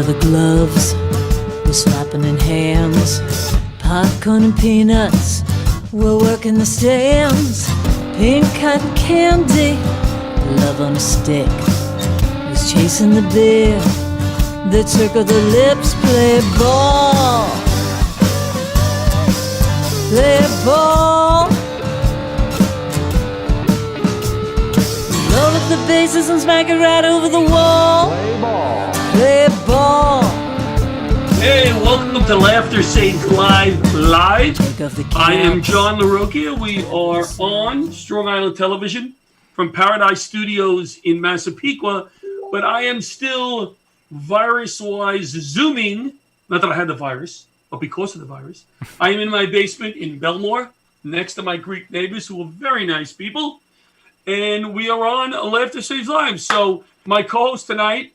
leather gloves were slapping in hands. Popcorn and peanuts were working the stands. Pink cotton candy, love on a stick, was chasing the beer. The trick of the lips, play ball. Play ball. Load up the bases and smack it right over the wall. Play ball. Play ball. Hey, welcome to Laughter Saves Live. I am John Larocchia. We are on Strong Island Television from Paradise Studios in Massapequa, but I am still virus-wise Zooming. Not that I had the virus, but because of the virus. I am in my basement in Belmore, next to my Greek neighbors who are very nice people, and we are on Laughter Saves Lives. So my co-host tonight,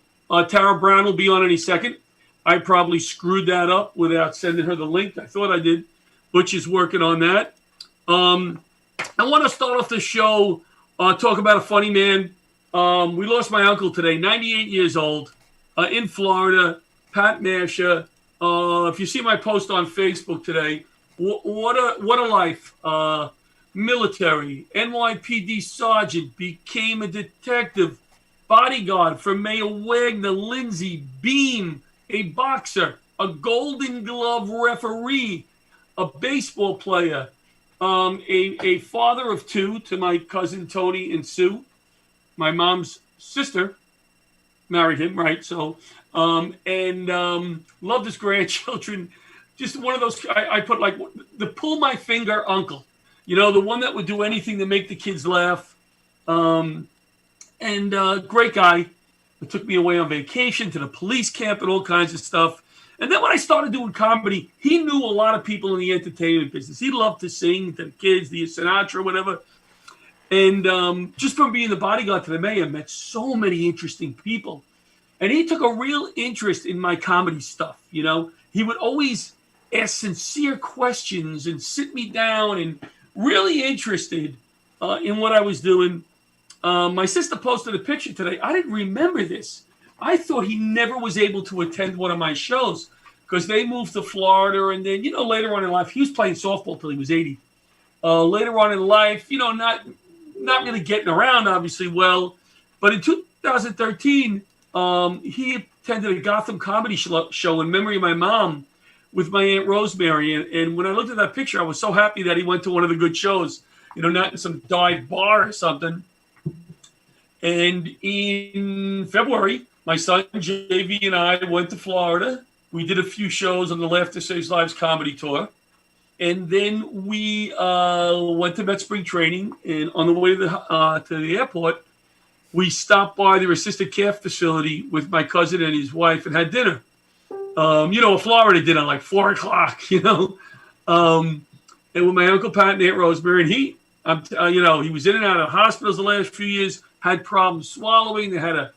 Tara Brown, will be on any second. I probably screwed that up without sending her the link. I thought I did. Butch is working on that. I want to start off the show, talk about a funny man. We lost my uncle today, 98 years old, in Florida, Pat Masha. If you see my post on Facebook today, what a life. Military, NYPD sergeant, became a detective, bodyguard for Mayor Wagner, Lindsay, Beam, a boxer, a Golden Glove referee, a baseball player, a father of two to my cousin Tony and Sue. My mom's sister married him, right? So, loved his grandchildren. Just one of those, I put like the pull my finger uncle, you know, the one that would do anything to make the kids laugh. Great guy. It took me away on vacation to the police camp and all kinds of stuff. And then when I started doing comedy, he knew a lot of people in the entertainment business. He loved to sing to the kids, the Sinatra, whatever. And just from being the bodyguard to the mayor, met so many interesting people. And he took a real interest in my comedy stuff, you know. He would always ask sincere questions and sit me down and really interested in what I was doing. My sister posted a picture today. I didn't remember this. I thought he never was able to attend one of my shows because they moved to Florida. And then, you know, later on in life, he was playing softball till he was 80. Later on in life, you know, not really getting around, obviously, well. But in 2013, he attended a Gotham comedy show in memory of my mom with my Aunt Rosemary. And when I looked at that picture, I was so happy that he went to one of the good shows, you know, not in some dive bar or something. And in February, my son JV and I went to Florida. We did a few shows on the Laughter Saves Lives comedy tour. And then we went to Met Spring Training. And on the way to the airport, we stopped by their assisted care facility with my cousin and his wife and had dinner. You know, a Florida dinner, like 4 o'clock, you know. And with my Uncle Pat and Aunt Rosemary. And he, you know, he was in and out of hospitals the last few years, had problems swallowing. They had to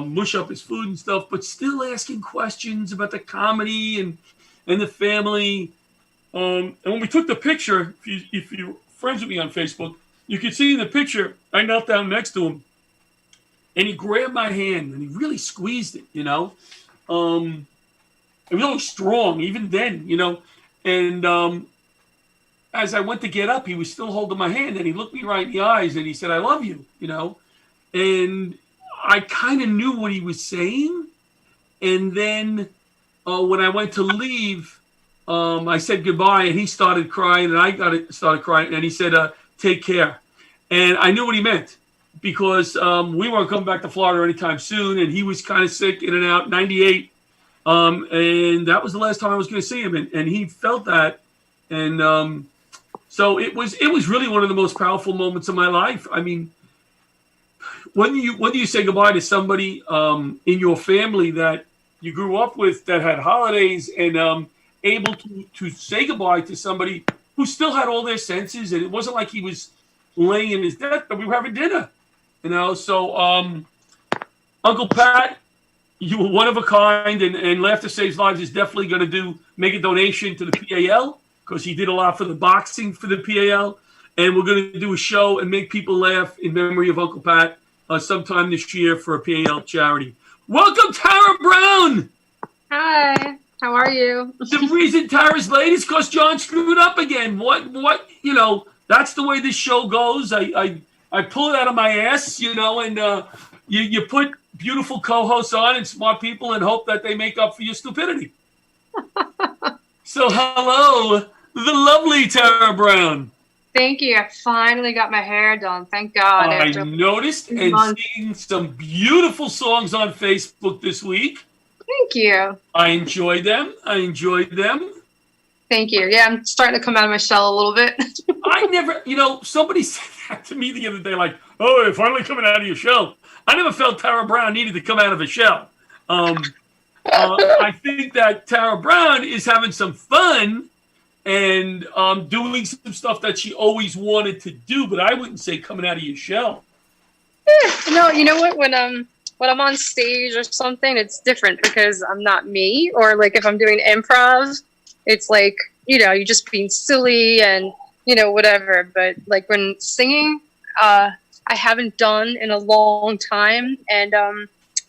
mush up his food and stuff, but still asking questions about the comedy and the family. And when we took the picture, if you're friends with me on Facebook, you can see in the picture, I knelt down next to him, and he grabbed my hand, and he really squeezed it, you know. It was really strong, even then, you know. And as I went to get up, he was still holding my hand, and he looked me right in the eyes, and he said, "I love you," you know. And I kind of knew what he was saying. And then when I went to leave, I said goodbye, and he started crying, and I started crying, and he said, "Take care." And I knew what he meant because we weren't coming back to Florida anytime soon, and he was kind of sick, in and out, 98. And that was the last time I was going to see him, and he felt that. And so it was really one of the most powerful moments of my life. I mean, when do you say goodbye to somebody in your family that you grew up with, that had holidays, and able to say goodbye to somebody who still had all their senses, and it wasn't like he was laying in his death, but we were having dinner, you know. So Uncle Pat, you were one of a kind, and Laughter Saves Lives is definitely going to make a donation to the PAL, because he did a lot for the boxing for the PAL, and we're going to do a show and make people laugh in memory of Uncle Pat sometime this year for a PAL charity. Welcome, Tara Brown. Hi, how are you? The reason Tara's late is because John screwed up again. What? That's the way this show goes. I pull it out of my ass, and you put beautiful co-hosts on and smart people and hope that they make up for your stupidity. So hello, the lovely Tara Brown. Thank you. I finally got my hair done. Thank God. I noticed and seen some beautiful songs on Facebook this week. Thank you. I enjoyed them. Thank you. Yeah, I'm starting to come out of my shell a little bit. I never, somebody said that to me the other day, like, oh, you're finally coming out of your shell. I never felt Tara Brown needed to come out of a shell. I think that Tara Brown is having some fun and doing some stuff that she always wanted to do, but I wouldn't say coming out of your shell. No, you know what? When I'm on stage or something, it's different because I'm not me. Or like if I'm doing improv, it's like, you're just being silly and, whatever. But like when singing, I haven't done in a long time. And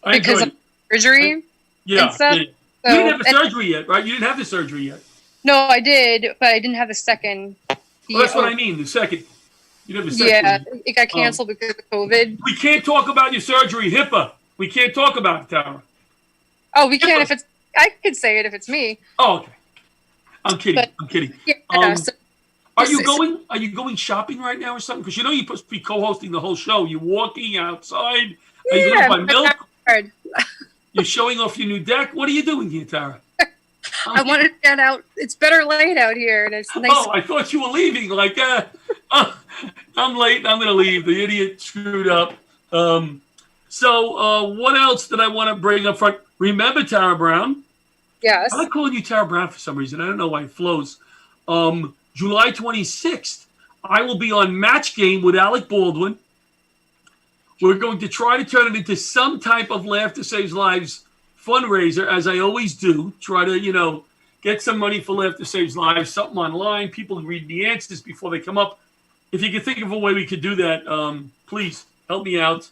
because of surgery and stuff. Yeah. You didn't have the surgery yet, right? You didn't have the surgery yet. No, I did, but I didn't have the second. Well, that's what I mean, the second. You didn't have the second. Yeah, it got canceled because of COVID. We can't talk about your surgery, HIPAA. We can't talk about it, Tara. Oh, we can if it's. I could say it if it's me. Oh, okay. I'm kidding. Yeah, Are you going shopping right now or something? Because you're supposed to be co-hosting the whole show. You're walking outside. Are you going to buy milk? You're showing off your new deck. What are you doing here, Tara? I wanted to get out. It's better light out here, and it's nice. Oh, I thought you were leaving. Like, I'm late. I'm going to leave. The idiot screwed up. So what else did I want to bring up front? Remember Tara Brown? Yes. I like calling you Tara Brown for some reason. I don't know why it flows. July 26th, I will be on Match Game with Alec Baldwin. We're going to try to turn it into some type of Laughter Saves Lives fundraiser, as I always do. Try to, get some money for Laughter Saves Lives, something online. People read the answers before they come up. If you can think of a way we could do that, please help me out.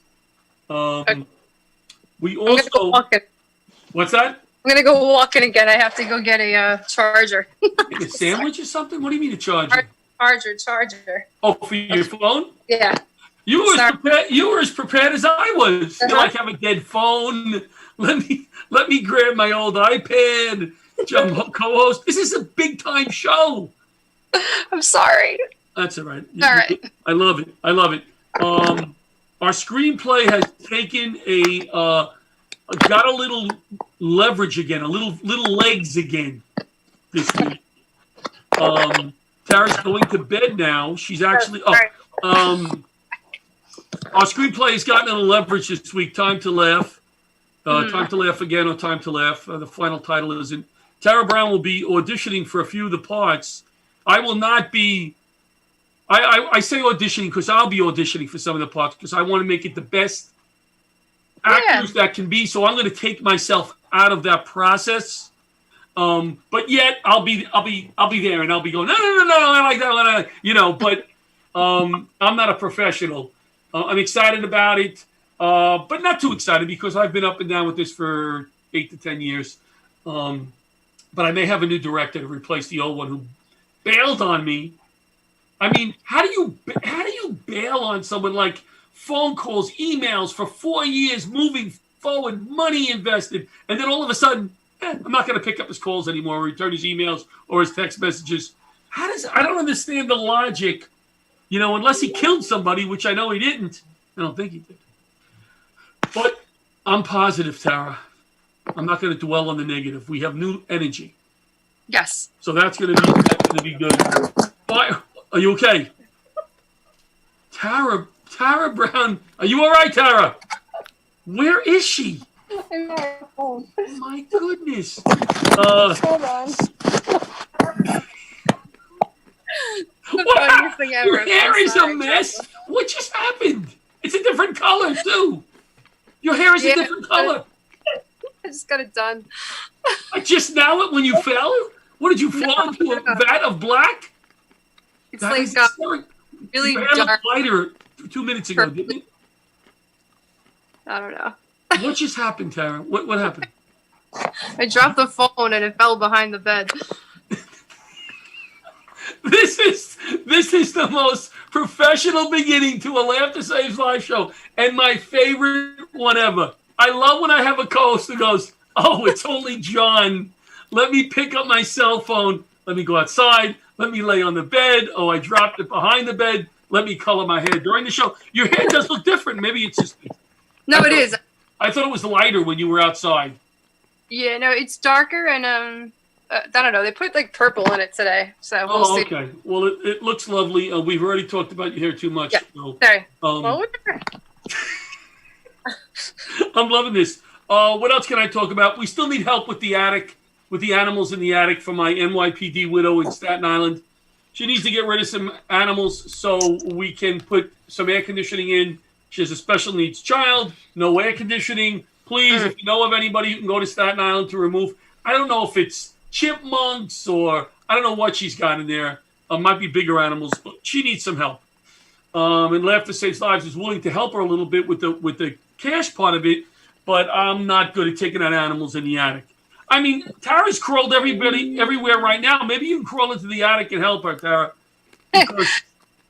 We also. What's that? I'm going to go walking again. I have to go get a charger. A sandwich or something? What do you mean a charger? Charger. Oh, for your phone? Yeah. You were as prepared as I was. You like have a dead phone. Let me grab my old iPad. Co-host. This is a big time show. I'm sorry. That's all right. All right. I love it. Our screenplay has taken got a little leverage again, a little legs again this week. Tara's going to bed now. She's actually our screenplay has gotten a little leverage this week. Time to Laugh. Time to Laugh Again or Time to Laugh. The final title isn't. Tara Brown will be auditioning for a few of the parts. I will not be. I say auditioning because I'll be auditioning for some of the parts because I want to make it the best actors that can be. So I'm going to take myself out of that process. But yet I'll be there and I'll be going no, I like that, But I'm not a professional. I'm excited about it, but not too excited because I've been up and down with this for 8 to 10 years. But I may have a new director to replace the old one who bailed on me. I mean, how do you bail on someone like phone calls, emails for 4 years, moving forward, money invested, and then all of a sudden, I'm not going to pick up his calls anymore, or return his emails or his text messages. I don't understand the logic, unless he killed somebody, which I know he didn't. I don't think he did. But I'm positive, Tara. I'm not going to dwell on the negative. We have new energy. Yes. So that's going to be good. Are you okay? Tara Brown. Are you all right, Tara? Where is she? I'm on my phone. Oh my goodness. Hold on. Your hair is a mess. What just happened? It's a different color too. Your hair is a different color. I just got it done. Just now when you fell? What did you fall into a vat of black? It's that like really dark. Lighter 2 minutes ago, didn't it? I don't know. What just happened, Tara? What happened? I dropped the phone and it fell behind the bed. This is the most professional beginning to a Laughter Saves Live show, and my favorite one ever. I love when I have a co-host who goes, "Oh, it's only John. Let me pick up my cell phone. Let me go outside. Let me lay on the bed. Oh, I dropped it behind the bed. Let me color my hair during the show." Your hair does look different. Maybe it's just me. No, it is. I thought it was lighter when you were outside. Yeah, no, it's darker and I don't know. They put like purple in it today, so we'll see. Okay. Well, it looks lovely. We've already talked about your hair too much. Yeah. So, Sorry. Well, whatever. I'm loving this. What else can I talk about? We still need help with the attic, with the animals in the attic for my NYPD widow in Staten Island. She needs to get rid of some animals so we can put some air conditioning in. She has a special needs child, no air conditioning. Please, if you know of anybody, you can go to Staten Island to remove. I don't know if it's chipmunks or I don't know what she's got in there. Might be bigger animals, but she needs some help. And Laughter Saves Lives is willing to help her a little bit with the cash part of it, but I'm not good at taking out animals in the attic. I mean, Tara's crawled everywhere right now. Maybe you can crawl into the attic and help her, Tara. Because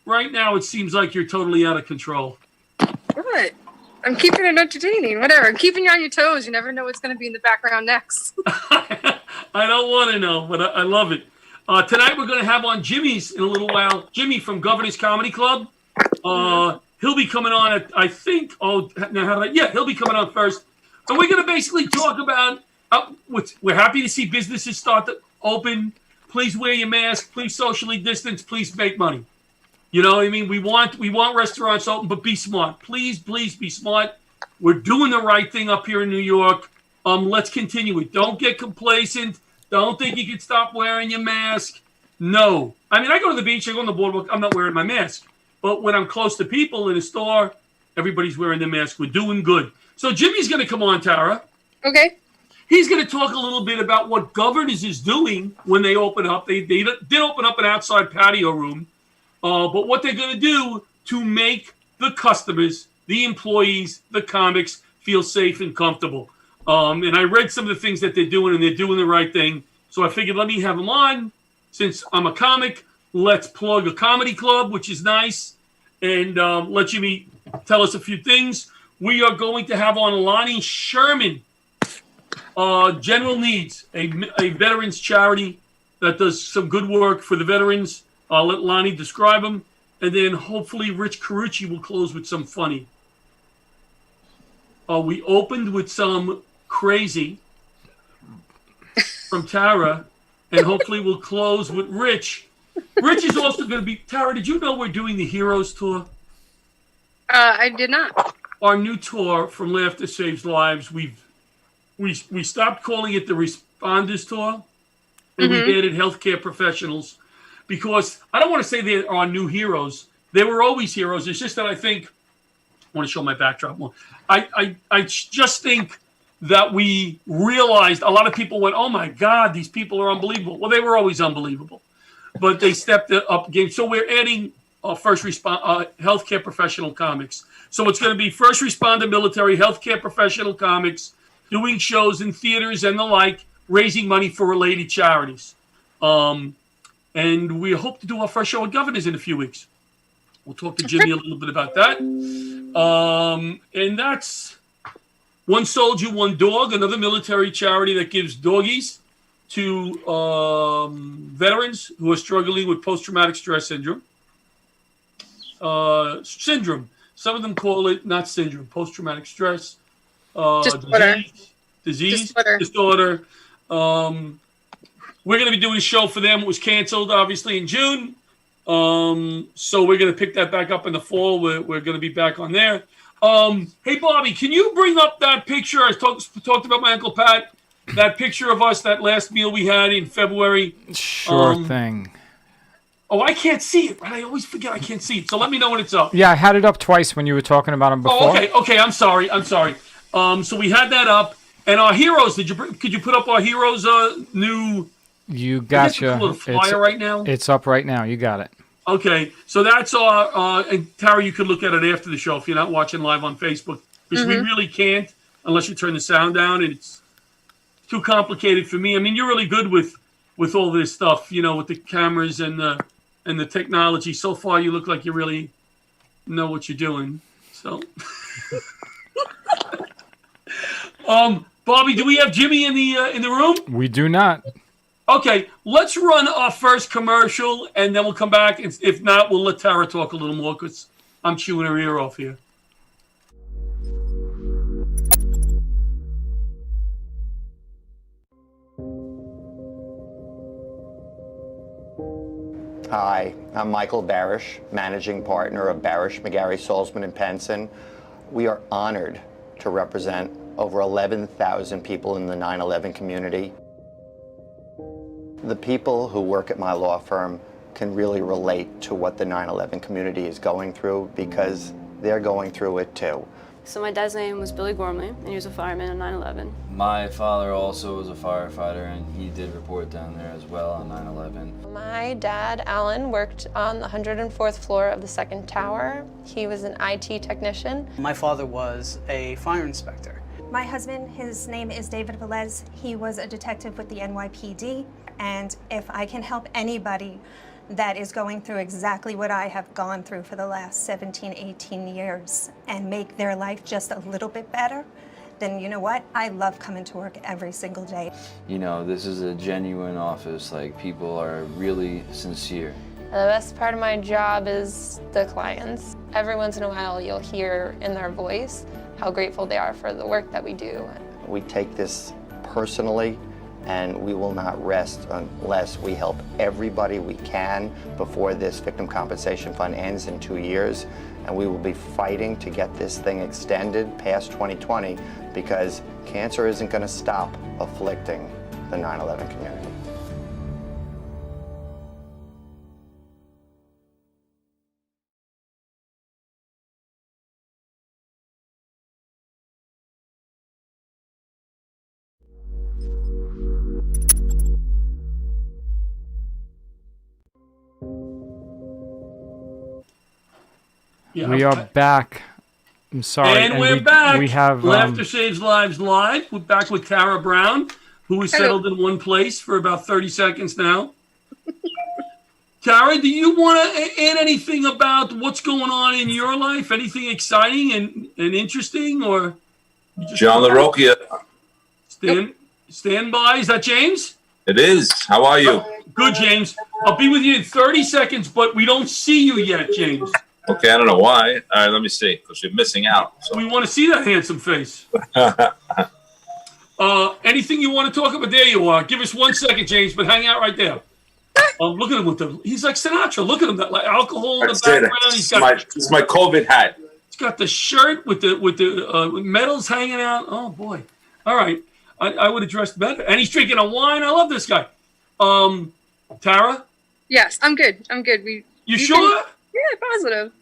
right now it seems like you're totally out of control. What? I'm keeping it entertaining. Whatever. I'm keeping you on your toes. You never know what's going to be in the background next. I don't want to know, but I love it. Tonight we're going to have on Jimmy's in a little while. Jimmy from Governor's Comedy Club. He'll be coming on at, I think, he'll be coming on first. And we're going to basically talk about, we're happy to see businesses start to open. Please wear your mask. Please socially distance. Please make money. You know what I mean? We want restaurants open, but be smart. Please be smart. We're doing the right thing up here in New York. Let's continue it. Don't get complacent. Don't think you can stop wearing your mask. No. I mean, I go to the beach, I go on the boardwalk, I'm not wearing my mask. But when I'm close to people in a store, everybody's wearing their mask. We're doing good. So Jimmy's going to come on, Tara. Okay. He's going to talk a little bit about what Governors is doing when they open up. They did open up an outside patio room. But what they're going to do to make the customers, the employees, the comics feel safe and comfortable. And I read some of the things that they're doing, and they're doing the right thing. So I figured let me have them on. Since I'm a comic, let's plug a comedy club, which is nice, and let Jimmy tell us a few things. We are going to have on Lonnie Sherman, General Needs, a veterans charity that does some good work for the veterans. I'll let Lonnie describe them, and then hopefully Rich Carucci will close with some funny. We opened with some crazy from Tara, and hopefully we'll close with Rich. Rich is also going to be... Tara, did you know we're doing the Heroes Tour? I did not. Our new tour from Laughter Saves Lives, we stopped calling it the Responders Tour, and we've added healthcare professionals. Because I don't want to say they are new heroes. They were always heroes. It's just that I think, I want to show my backdrop more. I just think that we realized a lot of people went, oh my God, these people are unbelievable. Well, they were always unbelievable, but they stepped up again. So we're adding healthcare professional comics. So it's going to be first responder, military, healthcare professional comics, doing shows in theaters and the like, raising money for related charities. And we hope to do our first show at Governors in a few weeks. We'll talk to Jimmy a little bit about that. And that's One Soldier, One Dog, another military charity that gives doggies to veterans who are struggling with post-traumatic stress syndrome. Some of them call it not syndrome, post-traumatic stress. Disorder. We're going to be doing a show for them. It was canceled, obviously, in June. So we're going to pick that back up in the fall. We're going to be back on there. Hey, Bobby, can you bring up that picture? I talked about my Uncle Pat. That picture of us, that last meal we had in February. Sure thing. Oh, I can't see it. Right? I always forget I can't see it. So let me know when it's up. Yeah, I had it up twice when you were talking about them before. Oh, okay. I'm sorry. So we had that up. And our heroes, could you put up our heroes' new... You gotcha. A little flyer right now. It's up right now. You got it. Okay, so that's our. And Tara, you could look at it after the show if you're not watching live on Facebook, because we really can't. unless you turn the sound down, and it's too complicated for me. I mean, you're really good with all this stuff, you know, with the cameras and the technology. So far, you look like you really know what you're doing. So, Bobby, do we have Jimmy in the room? We do not. Okay, let's run our first commercial, and then we'll come back. If not, we'll let Tara talk a little more because I'm chewing her ear off here. Hi, I'm Michael Barish, managing partner of Barish, McGarry, Salzman & Penson. We are honored to represent over 11,000 people in the 9/11 community. The people who work at my law firm can really relate to what the 9/11 community is going through because they're going through it too. So my dad's name was Billy Gormley, and he was a fireman on 9/11. My father also was a firefighter, and he did report down there as well on 9/11. My dad, Alan, worked on the 104th floor of the second tower. He was an IT technician. My father was a fire inspector. My husband, his name is David Velez. He was a detective with the NYPD, and if I can help anybody that is going through exactly what I have gone through for the last 17, 18 years and make their life just a little bit better, then you know what? I love coming to work every single day. You know, this is a genuine office. Like, people are really sincere. The best part of my job is the clients. Every once in a while, you'll hear in their voice how grateful they are for the work that we do. We take this personally, and we will not rest unless we help everybody we can before this Victim Compensation Fund ends in 2 years. And we will be fighting to get this thing extended past 2020 because cancer isn't going to stop afflicting the 9/11 community. Yeah, We are back. I'm sorry. And we're back. We have Laughter Saves Lives Live. We're back with Tara Brown, who is settled in one place for about 30 seconds now. Tara, do you want to add anything about what's going on in your life? Anything exciting and interesting? Or John Larocchia. Stand by. Is that James? It is. How are you? Good, James. I'll be with you in 30 seconds, but we don't see you yet, James. Okay, I don't know why. All right, let me see, because you're missing out. So. We want to see that handsome face. Anything you want to talk about? There you are. Give us 1 second, James, but hang out right there. Look at him with he's like Sinatra. Look at him, that like alcohol in the background. It's my COVID hat. He's got the shirt with the medals hanging out. Oh boy! All right, I would have dressed better. And he's drinking a wine. I love this guy. Tara. Yes, I'm good. You sure? Yeah, positive.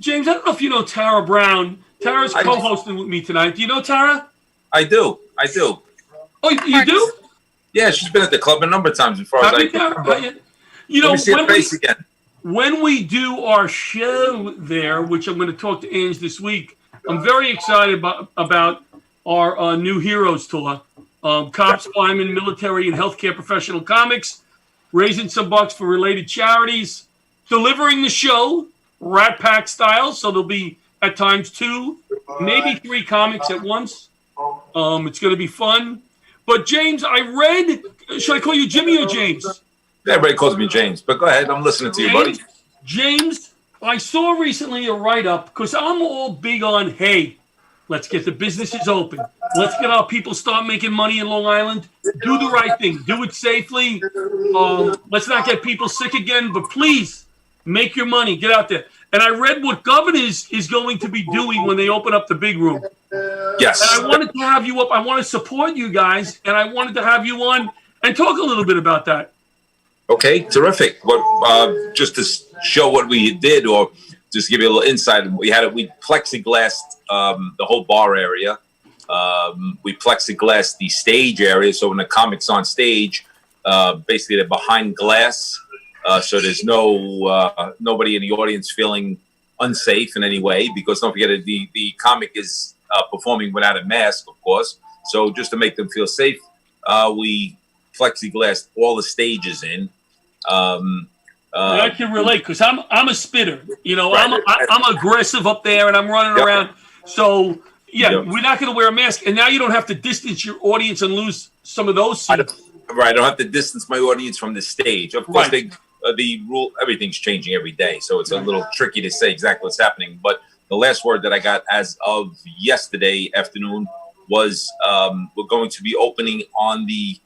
James, I don't know if you know Tara Brown. Tara's co-hosting with me tonight. Do you know Tara? I do. Oh, you do? Yeah, she's been at the club a number of times before. You know, let me see her face again. When we do our show there, which I'm going to talk to Ange this week, I'm very excited about our new Heroes Tour. Cops, firemen, military, and healthcare professional comics, raising some bucks for related charities, delivering the show, Rat Pack style, so there'll be at times 2, maybe 3 comics at once. It's going to be fun. But James, I read, should I call you Jimmy or James? Everybody calls me James, but go ahead. I'm listening to you, buddy. James, I saw recently a write-up, because I'm all big on, hey, let's get the businesses open. Let's get our people start making money in Long Island. Do the right thing. Do it safely. Let's not get people sick again, but please make your money. Get out there. And I read what Governors is going to be doing when they open up the big room. Yes. And I wanted to have you up. I want to support you guys, and I wanted to have you on and talk a little bit about that. Okay, terrific. Just to show what we did, or just give you a little insight, we plexiglassed the whole bar area. We plexiglassed the stage area, so when the comic's on stage, basically they're behind glass, so there's nobody in the audience feeling unsafe in any way, because don't forget the comic is performing without a mask, of course. So just to make them feel safe, we plexiglassed all the stages in. I can relate because I'm a spitter. You know, right. I'm aggressive up there and I'm running around. So yeah, we're not going to wear a mask, and now you don't have to distance your audience and lose some of those seats. I don't have to distance my audience from the stage. Of course, the rule, everything's changing every day, so it's a little tricky to say exactly what's happening. But the last word that I got as of yesterday afternoon was we're going to be opening on the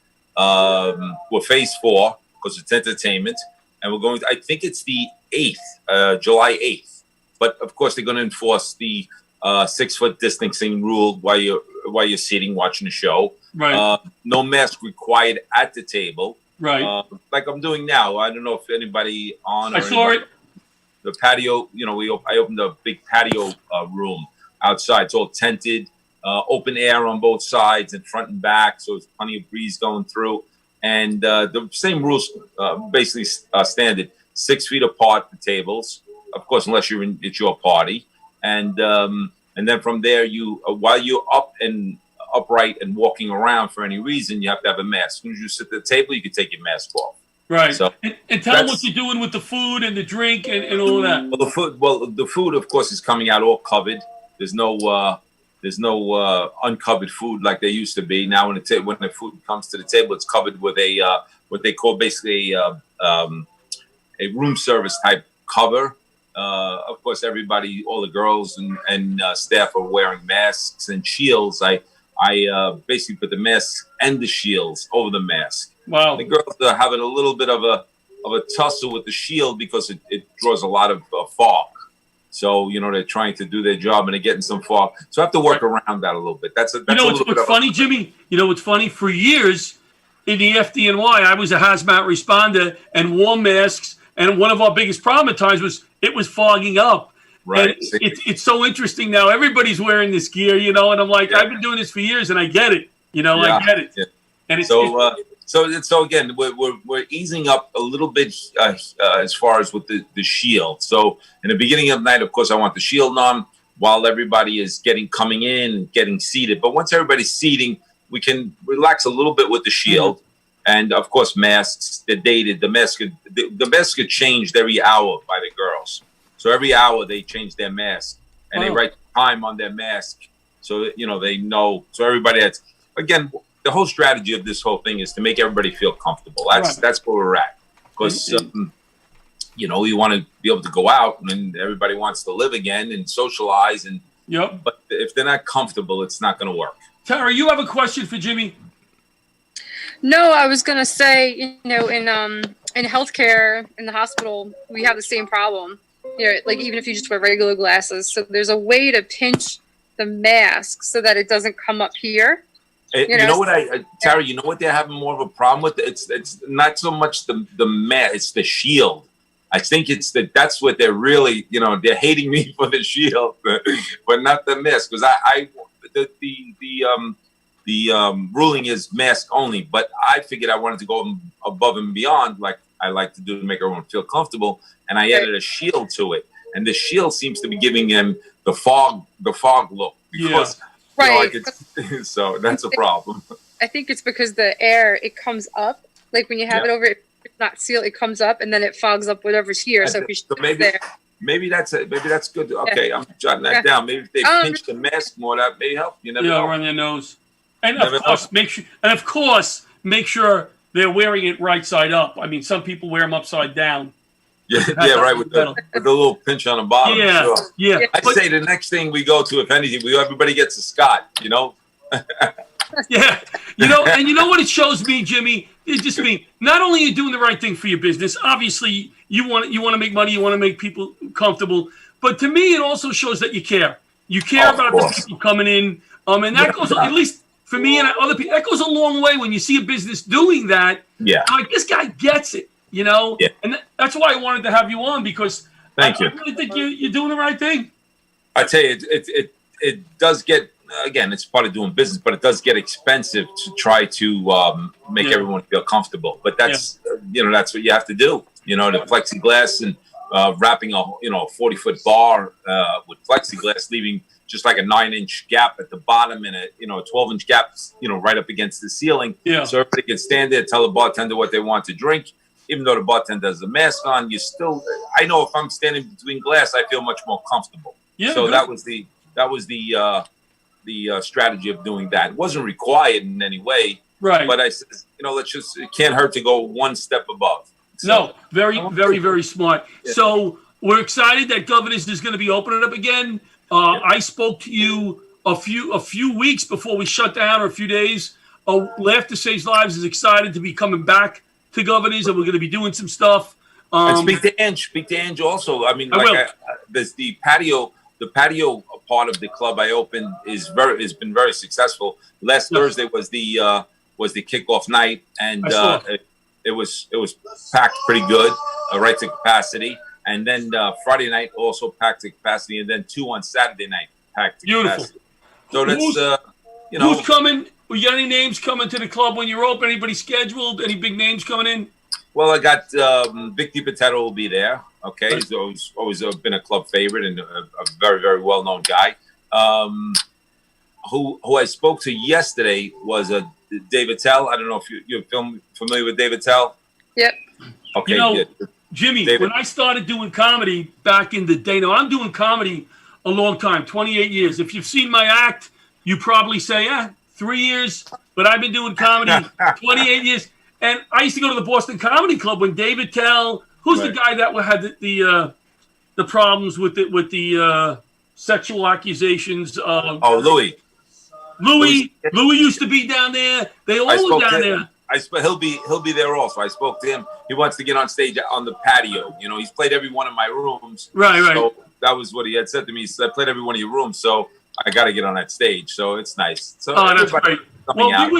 we're phase 4 because it's entertainment, and we're going to, I think it's the 8th, July 8th. But of course, they're going to enforce the 6-foot distancing rule while you're sitting watching the show. Right. No mask required at the table. Right. Like I'm doing now. I don't know if anybody on. I saw it. The patio. You know, I opened a big patio room outside. It's all tented, open air on both sides and front and back, so there's plenty of breeze going through. And the same rules, basically standard: 6 feet apart the tables. Of course, unless it's your party. And then from there, while you're up and upright and walking around for any reason, you have to have a mask. As soon as you sit at the table, you can take your mask off. Right. So and tell them what you're doing with the food and the drink and all that. Well, the food, of course, is coming out all covered. There's no uncovered food like there used to be. Now, when the food comes to the table, it's covered with a what they call basically a room service type cover. Of course, everybody, all the girls and staff are wearing masks and shields. I basically put the mask and the shields over the mask. Wow. The girls are having a little bit of a tussle with the shield because it draws a lot of fog. So, you know, they're trying to do their job and they're getting some fog. So I have to work around that a little bit. That's what's funny, Jimmy? You know what's funny? For years in the FDNY, I was a hazmat responder and wore masks. And one of our biggest problem at times was it was fogging up. Right. And it's so interesting now. Everybody's wearing this gear, you know, and I'm like, I've been doing this for years and I get it. You know, I get it. Yeah. And so again, we're easing up a little bit as far as with the shield. So in the beginning of the night, of course, I want the shield on while everybody is coming in and getting seated. But once everybody's seating, we can relax a little bit with the shield. Mm-hmm. And of course, masks. They're dated. The masks get changed every hour by the girls. So every hour they change their mask and they write time on their mask, so that, you know, they know. So everybody has, again, the whole strategy of this whole thing is to make everybody feel comfortable. That's where we're at, because you know, you want to be able to go out and everybody wants to live again and socialize and. Yep. But if they're not comfortable, it's not going to work. Tara, you have a question for Jimmy? No, I was gonna say, you know, in healthcare, in the hospital, we have the same problem. You know, like even if you just wear regular glasses, so there's a way to pinch the mask so that it doesn't come up here. You know what, Tara? You know what they're having more of a problem with? It's not so much the mask; it's the shield. I think that's what they're really, you know, they're hating me for the shield, but not the mask, because the ruling is mask only, but I figured I wanted to go above and beyond, like I like to do, to make everyone feel comfortable, and I added a shield to it, and the shield seems to be giving them the fog look, because right. So that's a problem. I think it's because the air, it comes up, like when you have it over, it's not sealed, it comes up, and then it fogs up whatever's here. So maybe that's it. Maybe that's good. Okay, I'm jotting that down. Maybe if they pinch the mask more, that may help. You never know. Around their nose. And of course, make sure they're wearing it right side up. I mean, some people wear them upside down. Yeah, right. With the little pinch on the bottom. Yeah, sure. Yeah. I say the next thing we go to, if anything, everybody gets a Scott. You know. Yeah, you know, and you know what it shows me, Jimmy? It just means not only are you doing the right thing for your business. Obviously, you want to make money. You want to make people comfortable. But to me, it also shows that you care. You care about the people coming in. And that goes, at least for me and other people, that goes a long way when you see a business doing that. Yeah. Like, this guy gets it, you know? Yeah. And that's why I wanted to have you on, because I really think you're doing the right thing. I tell you, it does get, again, it's part of doing business, but it does get expensive to try to make everyone feel comfortable. But that's, you know, that's what you have to do. You know, the plexiglass and wrapping a 40-foot bar with plexiglass, leaving just like a 9-inch gap at the bottom and a 12-inch gap, right up against the ceiling. Yeah. So everybody can stand there, tell the bartender what they want to drink. Even though the bartender has a mask on, I know if I'm standing between glass, I feel much more comfortable. Yeah. So good. that was the strategy of doing that. It wasn't required in any way. Right. But I said, it can't hurt to go one step above. So, no, very, very, very smart. Yeah. So we're excited that Governor's is going to be opening up again. I spoke to you a few weeks before we shut down, or a few days. Laughter Saves Lives is excited to be coming back to Governor's, and we're going to be doing some stuff. And speak to Ange also. I mean, there's the patio part of the club I opened has been very successful. Last Thursday was the kickoff night, and it was packed pretty good, right to capacity. And then Friday night also packed to capacity, and then 2 on Saturday night packed to capacity. So that's who's coming? We got any names coming to the club when you're open? Anybody scheduled? Any big names coming in? Well, I got Vic DiPotetto will be there. Okay, he's always been a club favorite and a very, very well-known guy. Who I spoke to yesterday was David Tell. I don't know if you're familiar with David Tell. Yep. Okay, good. Jimmy, David. when I started doing comedy back in the day, now I'm doing comedy a long time, 28 years. If you've seen my act, you probably say, 3 years, but I've been doing comedy 28 years. And I used to go to the Boston Comedy Club when David Tell, who's the guy that had the problems with the sexual accusations. Louis. Louis used to be down there. They all were down there. He'll be there also. I spoke to him. He wants to get on stage on the patio. He's played every one of my rooms. Right. So that was what he had said to me. He said, I played every one of your rooms, so I got to get on that stage. So it's nice. So that's great. Well,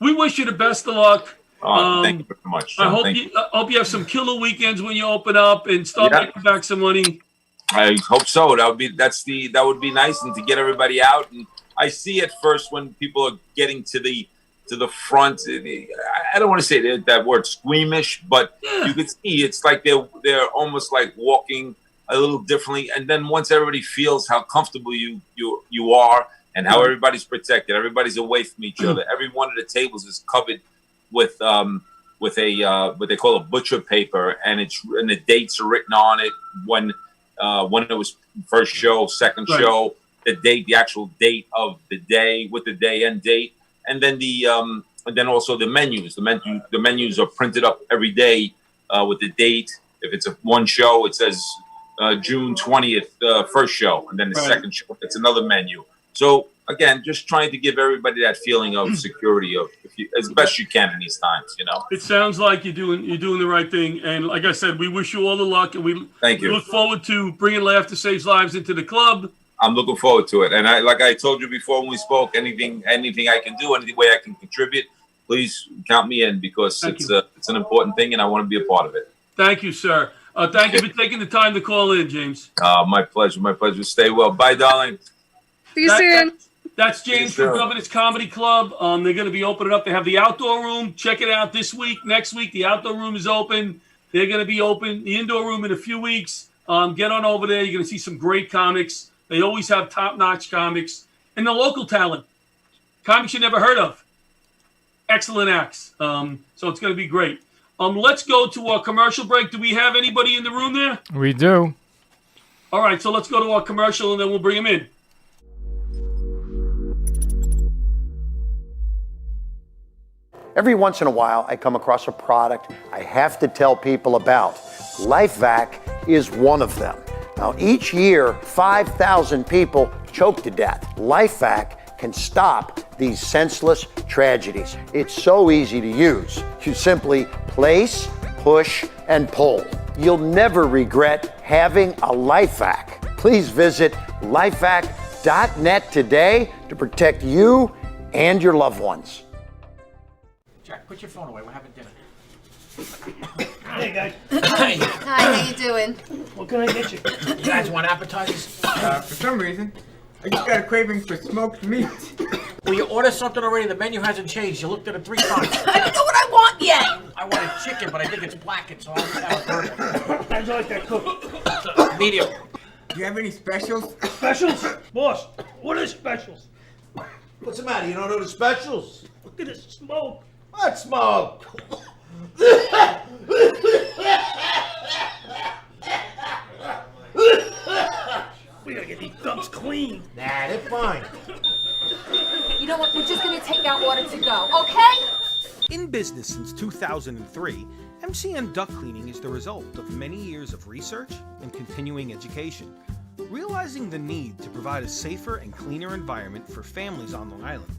we wish you the best of luck. Thank you very much. I hope you have some killer weekends when you open up and start making back some money. I hope so. That would be nice, and to get everybody out. And I see at first when people are getting to the front. I don't want to say that word squeamish, but you can see it's like they're almost like walking a little differently. And then once everybody feels how comfortable you are and how everybody's protected, everybody's away from each other. Every one of the tables is covered with a what they call a butcher paper, and the dates are written on it when it was first show, second show, the actual date of the day with the day and date, and then also the menus. The menus are printed up every day with the date. If it's one show, it says June 20th, first show, and then the second show, it's another menu. So again, just trying to give everybody that feeling of security, as best you can in these times. It sounds like you're doing the right thing, and like I said, we wish you all the luck, and we look forward to bringing Laughter Saves Lives into the club. I'm looking forward to it, and like I told you before when we spoke, anything I can do, any way I can contribute, please count me in, because it's an important thing, and I want to be a part of it. Thank you, sir. Thank you for taking the time to call in, James. My pleasure. My pleasure. Stay well. Bye, darling. See you soon. That's James from Governor's Comedy Club. They're going to be opening up. They have the outdoor room. Check it out this week. Next week, the outdoor room is open. They're going to be open. The indoor room in a few weeks. Get on over there. You're going to see some great comics. They always have top-notch comics. And the local talent. Comics you never heard of. Excellent acts. So it's going to be great. Let's go to our commercial break. Do we have anybody in the room there? We do. All right, so let's go to our commercial, and then we'll bring them in. Every once in a while, I come across a product I have to tell people about. LifeVac is one of them. Now, each year, 5,000 people choke to death. LifeVac can stop these senseless tragedies. It's so easy to use. You simply place, push, and pull. You'll never regret having a LifeVac. Please visit lifevac.net today to protect you and your loved ones. Jack, put your phone away. We're having dinner. Hey, guys. Hi, how you doing? What can I get you? You guys want appetizers? For some reason, I just got a craving for smoked meat. Well, you ordered something already. The menu hasn't changed. You looked at it 3 times. I don't know what I want yet? I wanted chicken, but I think it's blackened, so I'll have a burger. How'd you like that cooked? Medium. Do you have any specials? Specials? Boss, what are specials? What's the matter? You don't know the specials? Look at this smoke. What smoke? We gotta get these dumps clean. Nah, they're fine. You know what? We're just gonna take our order to go, okay? In business since 2003, MCN Duct Cleaning is the result of many years of research and continuing education. Realizing the need to provide a safer and cleaner environment for families on Long Island,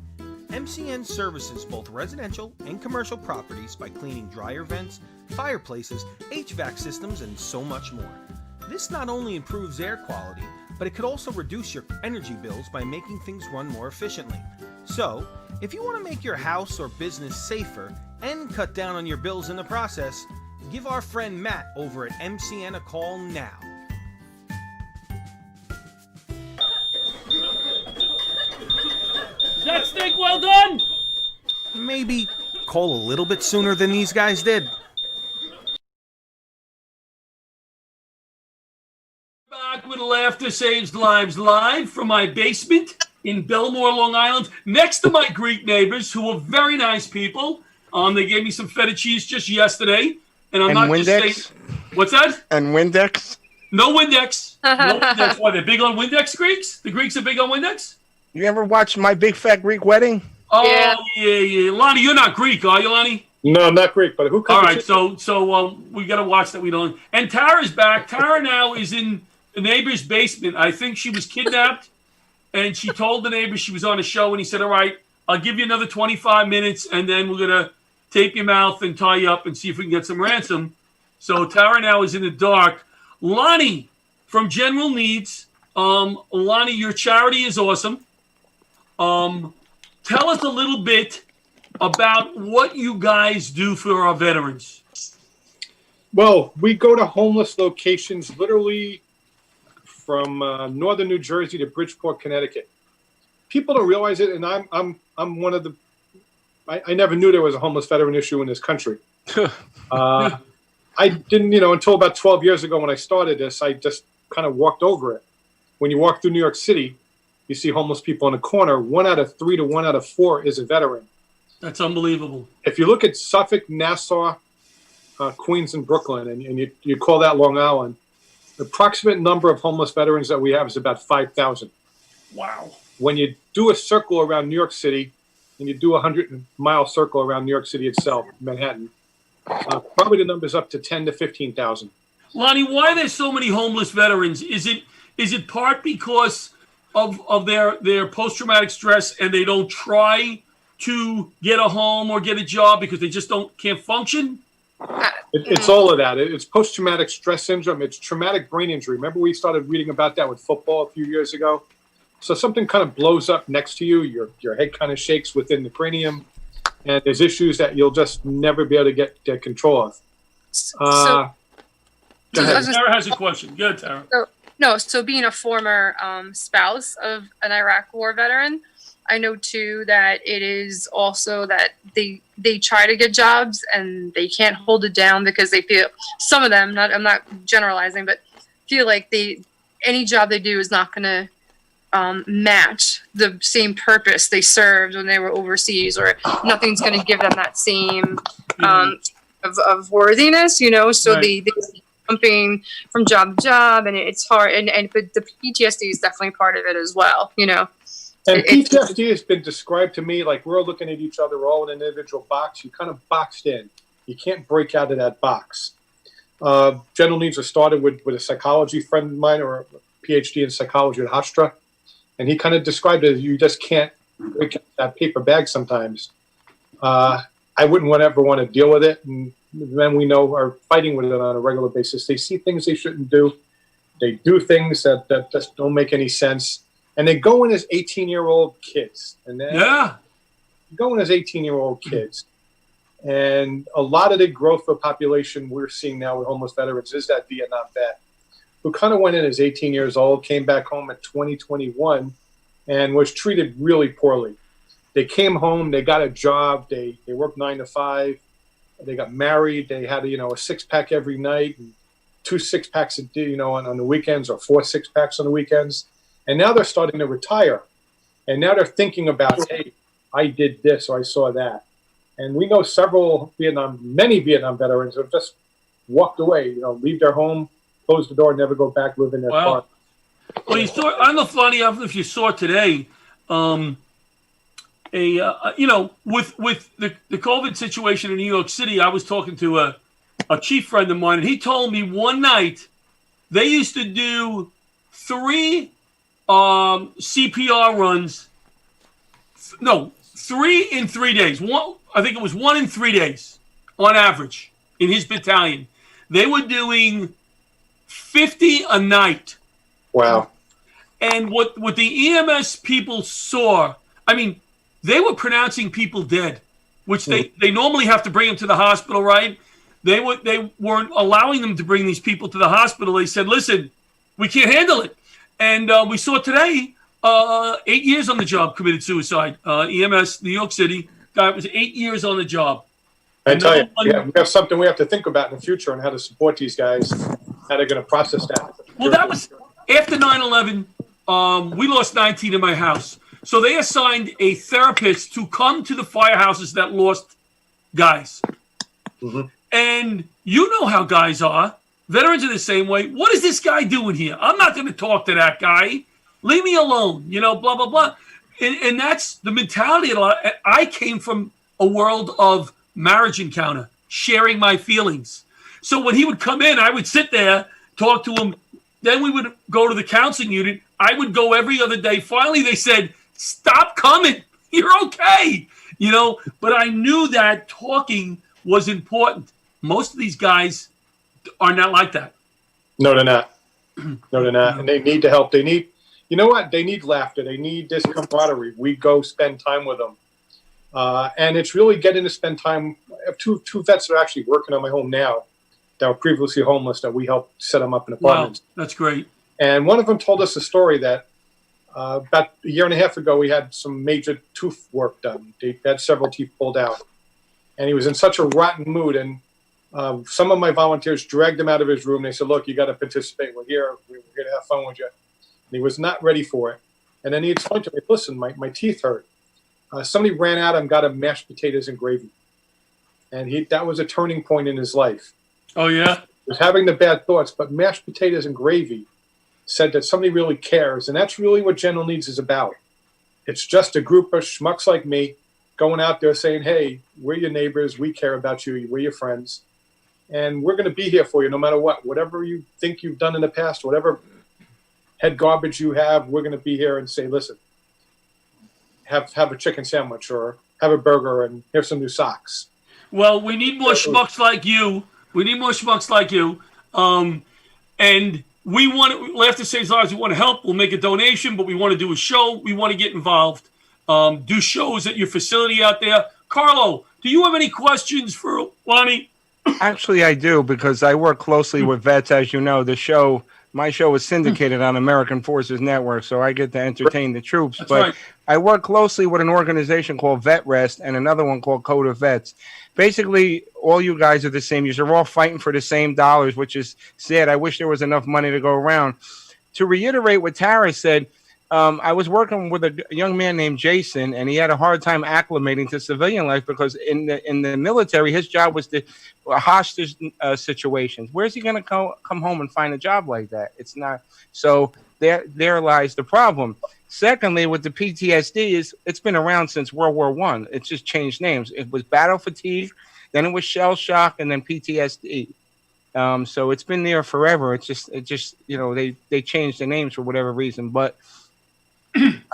MCN services both residential and commercial properties by cleaning dryer vents, fireplaces, HVAC systems, and so much more. This not only improves air quality, but it could also reduce your energy bills by making things run more efficiently. So, if you want to make your house or business safer and cut down on your bills in the process, give our friend Matt over at MCN a call now. Is that steak well done? Maybe call a little bit sooner than these guys did. Back with Laughter Saves Lives live from my basement in Belmore, Long Island, next to my Greek neighbors, who are very nice people. They gave me some feta cheese just yesterday, and I'm not just saying. What's that? And Windex? No Windex. No Windex. Why, they're big on Windex, Greeks? The Greeks are big on Windex? You ever watch My Big Fat Greek Wedding? Oh, yeah. Lonnie, you're not Greek, are you, Lonnie? No, I'm not Greek, but who could? All right, so we got to watch that we don't. And Tara's back. Tara now is in the neighbor's basement. I think she was kidnapped, and she told the neighbor she was on a show, and he said, all right, I'll give you another 25 minutes, and then we're going to tape your mouth and tie you up and see if we can get some ransom. So Tara now is in the dark. Lonnie from General Needs. Lonnie, your charity is awesome. Tell us a little bit about what you guys do for our veterans. Well, we go to homeless locations literally from northern New Jersey to Bridgeport, Connecticut. People don't realize it, and I'm one of the. I never knew there was a homeless veteran issue in this country. I didn't, until about 12 years ago when I started this, I just kind of walked over it. When you walk through New York City, you see homeless people in the corner. 1 out of 3 to 1 out of 4 is a veteran. That's unbelievable. If you look at Suffolk, Nassau, Queens, and Brooklyn, and you call that Long Island, the approximate number of homeless veterans that we have is about 5,000. Wow. When you do a circle around New York City, and you do a 100-mile circle around New York City itself, Manhattan, probably the number's up to 10 to 15,000. Lonnie, why are there so many homeless veterans? Is it part because of their post-traumatic stress and they don't try to get a home or get a job because they just can't function? It's all of that. It's post-traumatic stress syndrome. It's traumatic brain injury. Remember we started reading about that with football a few years ago? So something kind of blows up next to you. Your head kind of shakes within the cranium. And there's issues that you'll just never be able to get control of. Tara has a question. Go ahead, Tara. So being a former spouse of an Iraq war veteran, I know too that it is also that they try to get jobs and they can't hold it down because they feel, some of them, I'm not generalizing, but feel like any job they do is not going to match the same purpose they served when they were overseas, or nothing's going to give them that same of worthiness, so right. They jumping from job to job, and it's hard, but the PTSD is definitely part of it as well, And PTSD has been described to me like we're looking at each other, we're all in an individual box. You kind of boxed in. You can't break out of that box. General Needs was started with a psychology friend of mine, or a PhD in psychology at Hofstra. And he kind of described it as you just can't break out that paper bag sometimes. I wouldn't ever want to deal with it. And men we know are fighting with it on a regular basis. They see things they shouldn't do. They do things that just don't make any sense. And they go in as 18-year-old kids. And go in as 18-year-old kids. And a lot of the growth of population we're seeing now with homeless veterans is that Vietnam vet who kind of went in as 18 years old, came back home at 2021, and was treated really poorly. They came home, they got a job, they worked 9 to 5, They got married. They had, a 6-pack every night, and 2 6-packs a day, on the weekends, or 4 6-packs on the weekends. And now they're starting to retire. And now they're thinking about, hey, I did this or I saw that. And we know many Vietnam veterans who have just walked away, leave their home, close the door, never go back, live in their car. Well, you saw, I don't know, Lonnie, I don't know if you saw today, with the COVID situation in New York City, I was talking to a chief friend of mine, and he told me one night they used to do 3 CPR runs. No, 3 in 3 days. I think it was 1 in 3 days on average in his battalion. They were doing 50 a night. Wow. And what the EMS people saw, I mean, they were pronouncing people dead, which they normally have to bring them to the hospital, right? They weren't allowing them to bring these people to the hospital. They said, listen, we can't handle it. And we saw today, 8 years on the job, committed suicide. EMS, New York City, guy was 8 years on the job. I tell you, we have something we have to think about in the future on how to support these guys, how they're going to process that. Well, that was after 9/11. We lost 19 in my house. So they assigned a therapist to come to the firehouses that lost guys. Mm-hmm. And you know how guys are. Veterans are the same way. What is this guy doing here? I'm not going to talk to that guy. Leave me alone. Blah, blah, blah. And that's the mentality. I came from a world of marriage encounter, sharing my feelings. So when he would come in, I would sit there, talk to him. Then we would go to the counseling unit. I would go every other day. Finally, they said, stop coming. You're okay. But I knew that talking was important. Most of these guys are not like that. No, they're not. No, they're not. And they need the help. They need, they need laughter. They need this camaraderie. We go spend time with them. And it's really getting to spend time. I have two vets that are actually working on my home now that were previously homeless that we helped set them up in apartments. Wow, that's great. And one of them told us a story that about a year and a half ago, we had some major tooth work done. They had several teeth pulled out. And he was in such a rotten mood. And some of my volunteers dragged him out of his room. They said, look, you got to participate. We're here to have fun with you. And he was not ready for it. And then he explained to me, listen, my teeth hurt. Somebody ran out and got him mashed potatoes and gravy. And that was a turning point in his life. Oh, yeah? He was having the bad thoughts, but mashed potatoes and gravy said that somebody really cares. And that's really what General Needs is about. It's just a group of schmucks like me going out there saying, hey, we're your neighbors. We care about you. We're your friends. And we're going to be here for you no matter what. Whatever you think you've done in the past, whatever head garbage you have, we're going to be here and say, listen, have a chicken sandwich or have a burger and here's some new socks. Well, we need more schmucks like you. We need more schmucks like you. And we want Laughter Saves Lives. We want to help. We'll make a donation, but we want to do a show. We want to get involved. Do shows at your facility out there. Carlo, do you have any questions for Lonnie? Actually, I do, because I work closely with vets. As you know, my show is syndicated on American Forces Network, so I get to entertain the troops. That's but right. I work closely with an organization called Vet Rest and another one called Code of Vets. Basically, all you guys are the same. You're all fighting for the same dollars, which is sad. I wish there was enough money to go around. To reiterate what Tara said, I was working with a young man named Jason, and he had a hard time acclimating to civilian life because in the military, his job was to hostage situations. Where's he going to come home and find a job like that? It's not. So there lies the problem. Secondly, with the PTSD, it's been around since World War I. It's just changed names. It was battle fatigue, then it was shell shock, and then PTSD. So it's been there forever. It just they changed the names for whatever reason, but